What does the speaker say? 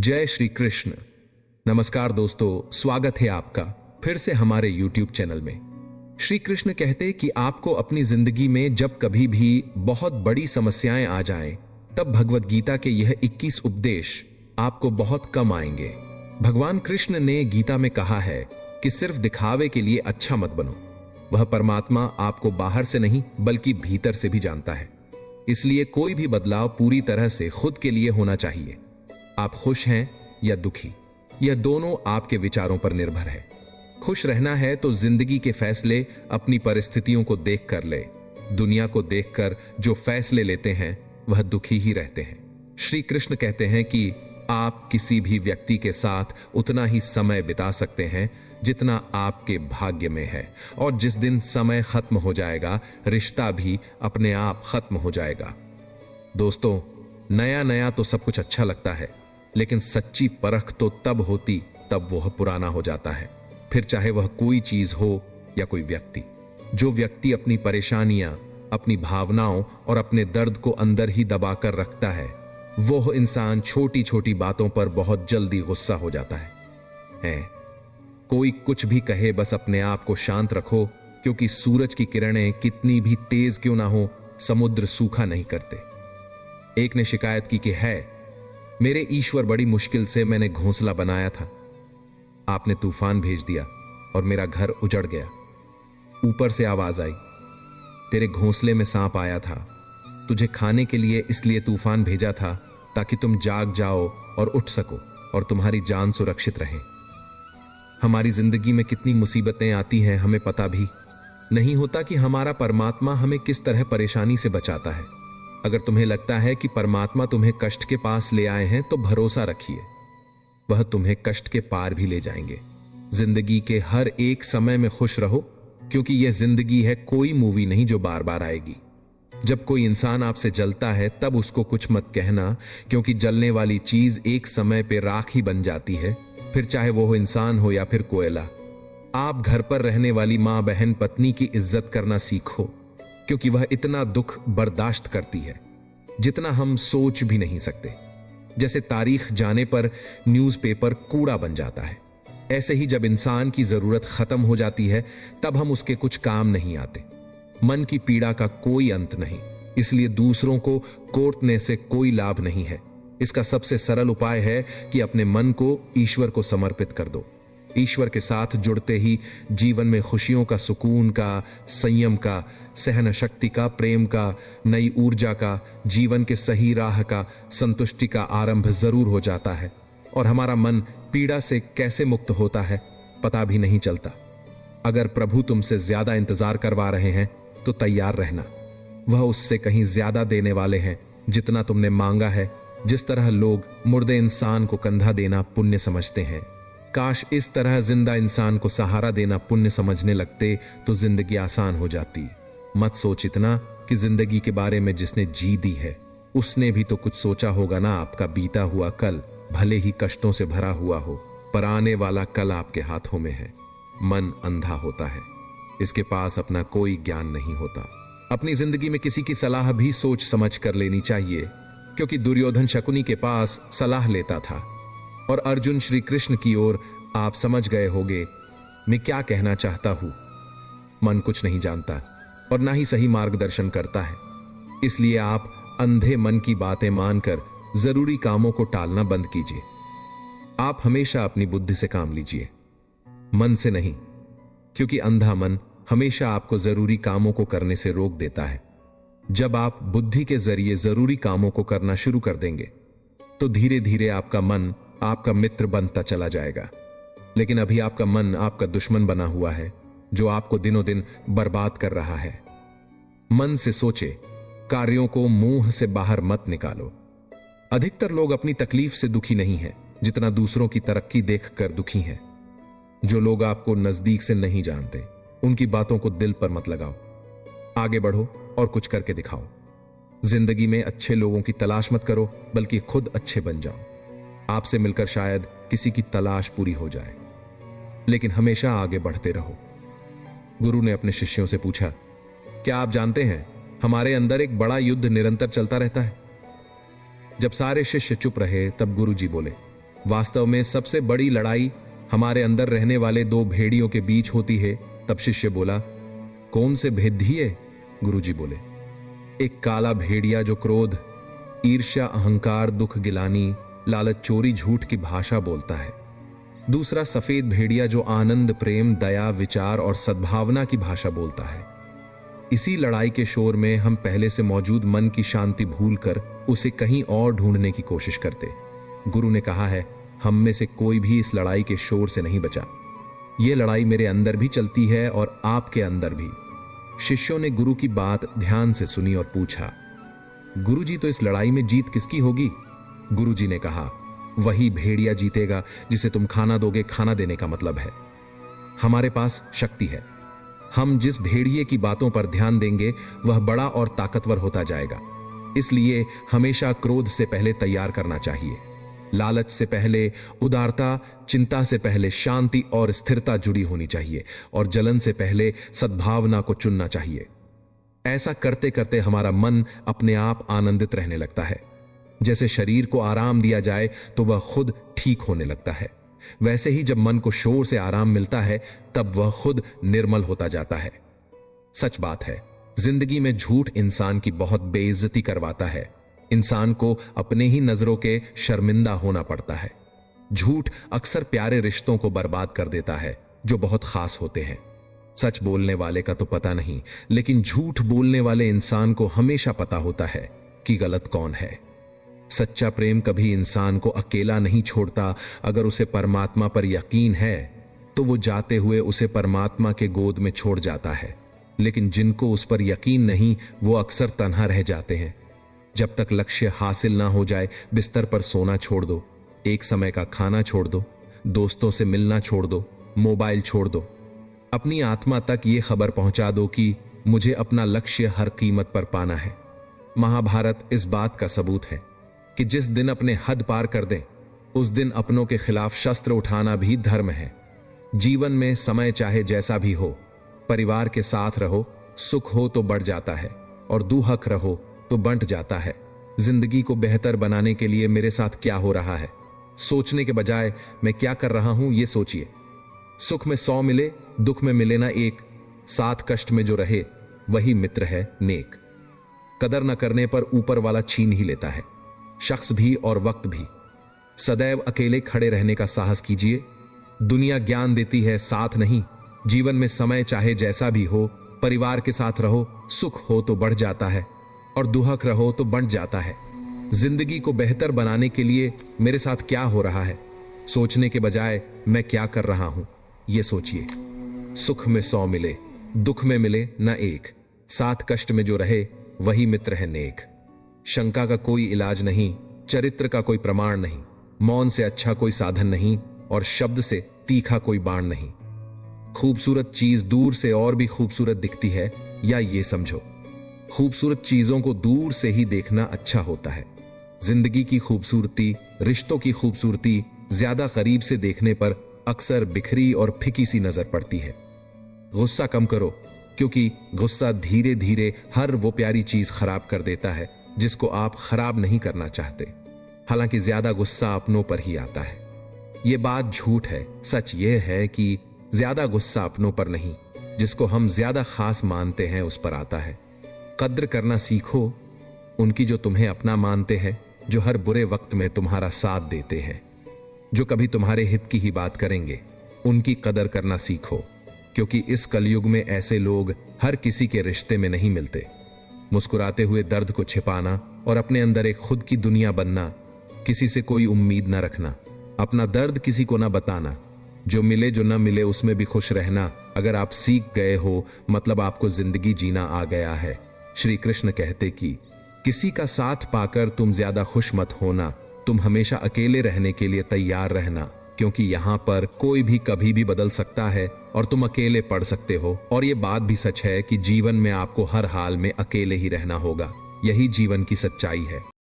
जय श्री कृष्ण। नमस्कार दोस्तों, स्वागत है आपका फिर से हमारे YouTube चैनल में। श्री कृष्ण कहते कि आपको अपनी जिंदगी में जब कभी भी बहुत बड़ी समस्याएं आ जाएं, तब भगवत गीता के यह 21 उपदेश आपको बहुत कम आएंगे। भगवान कृष्ण ने गीता में कहा है कि सिर्फ दिखावे के लिए अच्छा मत बनो। वह परमात्मा आपको बाहर से नहीं बल्कि भीतर से भी जानता है। इसलिए कोई भी बदलाव पूरी तरह से खुद के लिए होना चाहिए। आप खुश हैं या दुखी, यह दोनों आपके विचारों पर निर्भर है। खुश रहना है तो जिंदगी के फैसले अपनी परिस्थितियों को देखकर ले। दुनिया को देखकर जो फैसले लेते हैं वह दुखी ही रहते हैं। श्री कृष्ण कहते हैं कि आप किसी भी व्यक्ति के साथ उतना ही समय बिता सकते हैं जितना आपके भाग्य में है, और जिस दिन समय खत्म हो जाएगा रिश्ता भी अपने आप खत्म हो जाएगा। दोस्तों, नया नया तो सब कुछ अच्छा लगता है, लेकिन सच्ची परख तो तब होती तब वह पुराना हो जाता है। फिर चाहे वह कोई चीज हो या कोई व्यक्ति। जो व्यक्ति अपनी परेशानियां, अपनी भावनाओं और अपने दर्द को अंदर ही दबाकर रखता है, वह इंसान छोटी छोटी बातों पर बहुत जल्दी गुस्सा हो जाता है। कोई कुछ भी कहे, बस अपने आप को शांत रखो, क्योंकि सूरज की किरणें कितनी भी तेज क्यों ना हो, समुद्र सूखा नहीं करते। एक ने शिकायत की कि है मेरे ईश्वर, बड़ी मुश्किल से मैंने घोंसला बनाया था, आपने तूफान भेज दिया और मेरा घर उजड़ गया। ऊपर से आवाज आई, तेरे घोंसले में सांप आया था, तुझे खाने के लिए इसलिए तूफान भेजा था ताकि तुम जाग जाओ और उठ सको और तुम्हारी जान सुरक्षित रहे। हमारी जिंदगी में कितनी मुसीबतें आती हैं, हमें पता भी नहीं होता कि हमारा परमात्मा हमें किस तरह परेशानी से बचाता है। अगर तुम्हें लगता है कि परमात्मा तुम्हें कष्ट के पास ले आए हैं, तो भरोसा रखिए, वह तुम्हें कष्ट के पार भी ले जाएंगे। जिंदगी के हर एक समय में खुश रहो, क्योंकि यह जिंदगी है, कोई मूवी नहीं जो बार बार आएगी। जब कोई इंसान आपसे जलता है तब उसको कुछ मत कहना, क्योंकि जलने वाली चीज एक समय पे राख ही बन जाती है, फिर चाहे वो इंसान हो या फिर कोयला। आप घर पर रहने वाली माँ, बहन, पत्नी की इज्जत करना सीखो, क्योंकि वह इतना दुख बर्दाश्त करती है जितना हम सोच भी नहीं सकते। जैसे तारीख जाने पर न्यूज़पेपर कूड़ा बन जाता है, ऐसे ही जब इंसान की जरूरत खत्म हो जाती है तब हम उसके कुछ काम नहीं आते। मन की पीड़ा का कोई अंत नहीं, इसलिए दूसरों को कोर्टने से कोई लाभ नहीं है। इसका सबसे सरल उपाय है कि अपने मन को ईश्वर को समर्पित कर दो। ईश्वर के साथ जुड़ते ही जीवन में खुशियों का, सुकून का, संयम का, सहन शक्ति का, प्रेम का, नई ऊर्जा का, जीवन के सही राह का, संतुष्टि का आरंभ जरूर हो जाता है। और हमारा मन पीड़ा से कैसे मुक्त होता है पता भी नहीं चलता। अगर प्रभु तुमसे ज्यादा इंतजार करवा रहे हैं तो तैयार रहना, वह उससे कहीं ज्यादा देने वाले हैं जितना तुमने मांगा है। जिस तरह लोग मुर्दे इंसान को कंधा देना पुण्य समझते हैं, काश इस तरह जिंदा इंसान को सहारा देना पुण्य समझने लगते तो जिंदगी आसान हो जाती। मत सोच इतना कि जिंदगी के बारे में जिसने जी दी है उसने भी तो कुछ सोचा होगा ना। आपका बीता हुआ कल भले ही कष्टों से भरा हुआ हो, पर आने वाला कल आपके हाथों में है। मन अंधा होता है, इसके पास अपना कोई ज्ञान नहीं होता। अपनी जिंदगी में किसी की सलाह भी सोच समझ कर लेनी चाहिए, क्योंकि दुर्योधन शकुनी के पास सलाह लेता था और अर्जुन श्री कृष्ण की ओर। आप समझ गए होंगे मैं क्या कहना चाहता हूं। मन कुछ नहीं जानता और ना ही सही मार्गदर्शन करता है, इसलिए आप अंधे मन की बातें मानकर जरूरी कामों को टालना बंद कीजिए। आप हमेशा अपनी बुद्धि से काम लीजिए, मन से नहीं, क्योंकि अंधा मन हमेशा आपको जरूरी कामों को करने से रोक देता है। जब आप बुद्धि के जरिए जरूरी कामों को करना शुरू कर देंगे तो धीरे धीरे आपका मन आपका मित्र बनता चला जाएगा। लेकिन अभी आपका मन आपका दुश्मन बना हुआ है, जो आपको दिनों दिन बर्बाद कर रहा है। मन से सोचे, कार्यों को मुंह से बाहर मत निकालो। अधिकतर लोग अपनी तकलीफ से दुखी नहीं हैं जितना दूसरों की तरक्की देखकर दुखी हैं। जो लोग आपको नजदीक से नहीं जानते उनकी बातों को दिल पर मत लगाओ। आगे बढ़ो और कुछ करके दिखाओ। जिंदगी में अच्छे लोगों की तलाश मत करो, बल्कि खुद अच्छे बन जाओ। आपसे मिलकर शायद किसी की तलाश पूरी हो जाए, लेकिन हमेशा आगे बढ़ते रहो। गुरु ने अपने शिष्यों से पूछा, क्या आप जानते हैं हमारे अंदर एक बड़ा युद्ध निरंतर चलता रहता है? जब सारे शिष्य चुप रहे तब गुरु जी बोले, वास्तव में सबसे बड़ी लड़ाई हमारे अंदर रहने वाले दो भेड़ियों के बीच होती है। तब शिष्य बोला, कौन से भेदिए? गुरुजी बोले, एक काला भेड़िया जो क्रोध, ईर्ष्या, अहंकार, दुख, गिलानी, लालच, चोरी, झूठ की भाषा बोलता है। दूसरा सफेद भेड़िया जो आनंद, प्रेम, दया, विचार और सद्भावना की भाषा बोलता है। इसी लड़ाई के शोर में हम पहले से मौजूद मन की शांति भूलकर उसे कहीं और ढूंढने की कोशिश करते। गुरु ने कहा है, हम में से कोई भी इस लड़ाई के शोर से नहीं बचा। यह लड़ाई मेरे अंदर भी चलती है और आपके अंदर भी। शिष्यों ने गुरु की बात ध्यान से सुनी और पूछा, गुरुजी, तो इस लड़ाई में जीत किसकी होगी? गुरुजी ने कहा, वही भेड़िया जीतेगा जिसे तुम खाना दोगे। खाना देने का मतलब है हमारे पास शक्ति है। हम जिस भेड़िए की बातों पर ध्यान देंगे वह बड़ा और ताकतवर होता जाएगा। इसलिए हमेशा क्रोध से पहले तैयार करना चाहिए, लालच से पहले उदारता, चिंता से पहले शांति और स्थिरता जुड़ी होनी चाहिए, और जलन से पहले सद्भावना को चुनना चाहिए। ऐसा करते करते हमारा मन अपने आप आनंदित रहने लगता है। जैसे शरीर को आराम दिया जाए तो वह खुद ठीक होने लगता है, वैसे ही जब मन को शोर से आराम मिलता है तब वह खुद निर्मल होता जाता है। सच बात है, जिंदगी में झूठ इंसान की बहुत बेइज्जती करवाता है। इंसान को अपने ही नजरों के शर्मिंदा होना पड़ता है। झूठ अक्सर प्यारे रिश्तों को बर्बाद कर देता है जो बहुत खास होते हैं। सच बोलने वाले का तो पता नहीं, लेकिन झूठ बोलने वाले इंसान को हमेशा पता होता है कि गलत कौन है। सच्चा प्रेम कभी इंसान को अकेला नहीं छोड़ता। अगर उसे परमात्मा पर यकीन है तो वो जाते हुए उसे परमात्मा के गोद में छोड़ जाता है, लेकिन जिनको उस पर यकीन नहीं वो अक्सर तन्हा रह जाते हैं। जब तक लक्ष्य हासिल ना हो जाए बिस्तर पर सोना छोड़ दो, एक समय का खाना छोड़ दो, दोस्तों से मिलना छोड़ दो, मोबाइल छोड़ दो। अपनी आत्मा तक ये खबर पहुंचा दो कि मुझे अपना लक्ष्य हर कीमत पर पाना है। महाभारत इस बात का सबूत है कि जिस दिन अपने हद पार कर दें उस दिन अपनों के खिलाफ शस्त्र उठाना भी धर्म है। जीवन में समय चाहे जैसा भी हो, परिवार के साथ रहो, सुख हो तो बढ़ जाता है और दुहक रहो तो बंट जाता है। जिंदगी को बेहतर बनाने के लिए मेरे साथ क्या हो रहा है सोचने के बजाय मैं क्या कर रहा हूं ये सोचिए। सुख में 100 मिले, दुख में मिले ना एक, साथ कष्ट में जो रहे वही मित्र है नेक। कदर न करने पर ऊपर वाला छीन ही लेता है, शख्स भी और वक्त भी। सदैव अकेले खड़े रहने का साहस कीजिए। दुनिया ज्ञान देती है, साथ नहीं। जीवन में समय चाहे जैसा भी हो, परिवार के साथ रहो, सुख हो तो बढ़ जाता है और दुहक रहो तो बंट जाता है। जिंदगी को बेहतर बनाने के लिए मेरे साथ क्या हो रहा है सोचने के बजाय मैं क्या कर रहा हूं ये सोचिए। सुख में 100 मिले, दुख में मिले न एक, साथ कष्ट में जो रहे वही मित्र है नेक। शंका का कोई इलाज नहीं, चरित्र का कोई प्रमाण नहीं, मौन से अच्छा कोई साधन नहीं और शब्द से तीखा कोई बाण नहीं। खूबसूरत चीज दूर से और भी खूबसूरत दिखती है, या ये समझो खूबसूरत चीजों को दूर से ही देखना अच्छा होता है। जिंदगी की खूबसूरती, रिश्तों की खूबसूरती ज्यादा करीब से देखने पर अक्सर बिखरी और फिकी सी नजर पड़ती है। गुस्सा कम करो, क्योंकि गुस्सा धीरे धीरे हर वो प्यारी चीज खराब कर देता है जिसको आप खराब नहीं करना चाहते। हालांकि ज्यादा गुस्सा अपनों पर ही आता है। ये बात झूठ है। सच ये है कि ज्यादा गुस्सा अपनों पर नहीं, जिसको हम ज्यादा खास मानते हैं उस पर आता है। कद्र करना सीखो उनकी जो तुम्हें अपना मानते हैं, जो हर बुरे वक्त में तुम्हारा साथ देते हैं, जो कभी तुम्हारे हित की ही बात करेंगे। उनकी कदर करना सीखो, क्योंकि इस कलयुग में ऐसे लोग हर किसी के रिश्ते में नहीं मिलते। मुस्कुराते हुए दर्द को छिपाना और अपने अंदर एक खुद की दुनिया बनना, किसी से कोई उम्मीद ना रखना, अपना दर्द किसी को ना बताना, जो मिले जो ना मिले उसमें भी खुश रहना। अगर आप सीख गए हो मतलब आपको जिंदगी जीना आ गया है। श्री कृष्ण कहते कि किसी का साथ पाकर तुम ज्यादा खुश मत होना, तुम हमेशा अकेले रहने के लिए तैयार रहना, क्योंकि यहाँ पर कोई भी कभी भी बदल सकता है और तुम अकेले पड़ सकते हो। और ये बात भी सच है कि जीवन में आपको हर हाल में अकेले ही रहना होगा। यही जीवन की सच्चाई है।